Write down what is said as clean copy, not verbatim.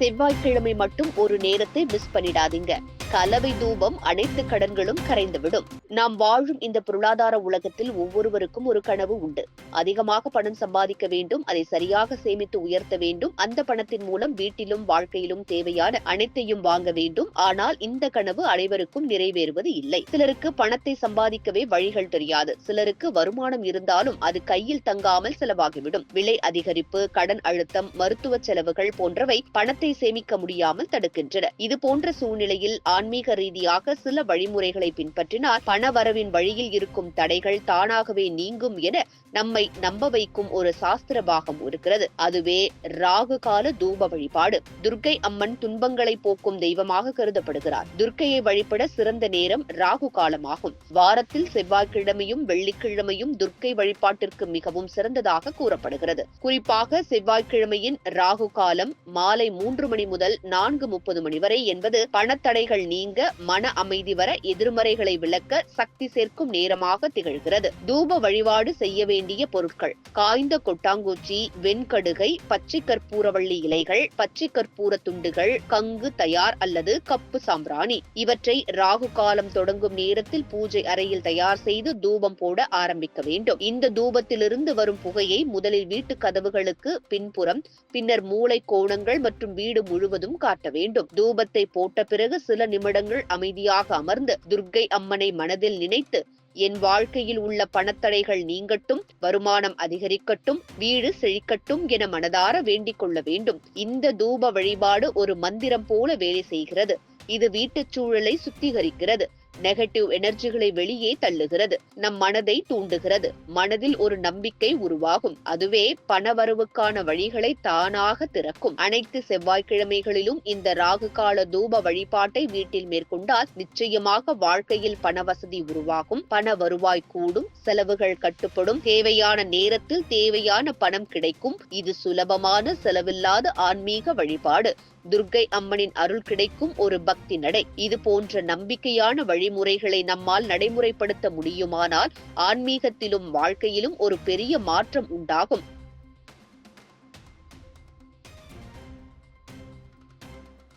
செவ்வாய்க்கிழமை மட்டும் ஒரு நேரத்தை மிஸ் பண்ணிடாதீங்க. கலவை தூபம் அனைத்து கடன்களும் கரைந்துவிடும். நாம் வாழும் இந்த பொருளாதார உலகத்தில் ஒவ்வொருவருக்கும் ஒரு கனவு உண்டு. அதிகமாக பணம் சம்பாதிக்க வேண்டும், அதை சரியாக சேமித்து உயர்த்த வேண்டும், அந்த பணத்தின் மூலம் வீட்டிலும் வாழ்க்கையிலும் தேவையான அனைத்தையும் வாங்க வேண்டும். ஆனால் இந்த கனவு அனைவருக்கும் நிறைவேறுவது இல்லை. சிலருக்கு பணத்தை சம்பாதிக்கவே வழிகள் தெரியாது. சிலருக்கு வருமானம் இருந்தாலும் அது கையில் தங்காமல் செலவாகிவிடும். விலை அதிகரிப்பு, கடன் அழுத்தம், மருத்துவ செலவுகள் போன்றவை பணத்தை சேமிக்க முடியாமல் தடுக்கின்றன. இது போன்ற சூழ்நிலையில் ஆன்மீக ரீதியாக சில வழிமுறைகளை பின்பற்றினால் பண வரவின் வழியில் இருக்கும் தடைகள் தானாகவே நீங்கும் என நம்மை நம்ப வைக்கும் ஒரு சாஸ்திர பாகம் இருக்கிறது. அதுவே ராகு கால தூப வழிபாடு. துர்க்கை அம்மன் துன்பங்களை போக்கும் தெய்வமாக கருதப்படுகிறார். துர்க்கையை வழிபட சிறந்த நேரம் ராகு காலமாகும். வாரத்தில் செவ்வாய்க்கிழமையும் வெள்ளிக்கிழமையும் துர்க்கை வழிபாட்டிற்கு மிகவும் சிறந்ததாக கூறப்படுகிறது. குறிப்பாக செவ்வாய்க்கிழமையின் ராகு காலம் மாலை 3 மணி முதல் 4:30 மணி வரை என்பது பணத்தடைகள் நீங்க, மன அமைதி வர, எதிர்மறைகளை விளக்க சக்தி சேர்க்கும் நேரமாக திகழ்கிறது. தூப வழிபாடு செய்ய வேண்டிய பொருட்கள்: காய்ந்த கொட்டாங்குச்சி, வெண்கடுகை, பச்சை கற்பூரவள்ளி இலைகள், பச்சை கற்பூர துண்டுகள், கங்கு தயார் அல்லது கப்பு சாம்பிராணி. இவற்றை ராகு காலம் தொடங்கும் நேரத்தில் பூஜை அறையில் தயார் செய்து தூபம் போட ஆரம்பிக்க வேண்டும். இந்த தூபத்திலிருந்து வரும் புகையை முதலில் வீட்டு கதவுகளுக்கு பின்புறம், பின்னர் மூளை கோணங்கள் மற்றும் வீடு முழுவதும் காட்ட வேண்டும். தூபத்தை போட்ட பிறகு சில நிமிடங்கள் அமைதியாக அமர்ந்து துர்க்கை அம்மனை மனதில் நினைத்து, என் வாழ்க்கையில் உள்ள பணத்தடைகள் நீங்கட்டும், வருமானம் அதிகரிக்கட்டும், வீடு செழிக்கட்டும் என மனதார வேண்டிக் கொள்ள வேண்டும். இந்த தூப வழிபாடு ஒரு மந்திரம் போல வேலை செய்கிறது. இது வீட்டுச் சூழலை சுத்திகரிக்கிறது, நெகட்டிவ் எனர்ஜிகளை வெளியே தள்ளுகிறது, நம் மனதை தூண்டுகிறது. மனதில் ஒரு நம்பிக்கை உருவாகும். அதுவே பணவரவுக்கான வழிகளை தானாக திறக்கும். அனைத்து செவ்வாய்க்கிழமைகளிலும் இந்த ராகு கால தூப வழிபாட்டை வீட்டில் மேற்கொண்டால் நிச்சயமாக வாழ்க்கையில் பண வசதி உருவாகும், பண வருவாய் கூடும், செலவுகள் கட்டுப்படும், தேவையான நேரத்தில் தேவையான பணம் கிடைக்கும். இது சுலபமான, செலவில்லாத ஆன்மீக வழிபாடு. துர்க்கை அம்மனின் அருள் கிடைக்கும் ஒரு பக்தி நடை. இது போன்ற நம்பிக்கையான வழிமுறைகளை நம்மால் நடைமுறைப்படுத்த முடியுமானால் ஆன்மீகத்திலும் வாழ்க்கையிலும் ஒரு பெரிய மாற்றம் உண்டாகும்.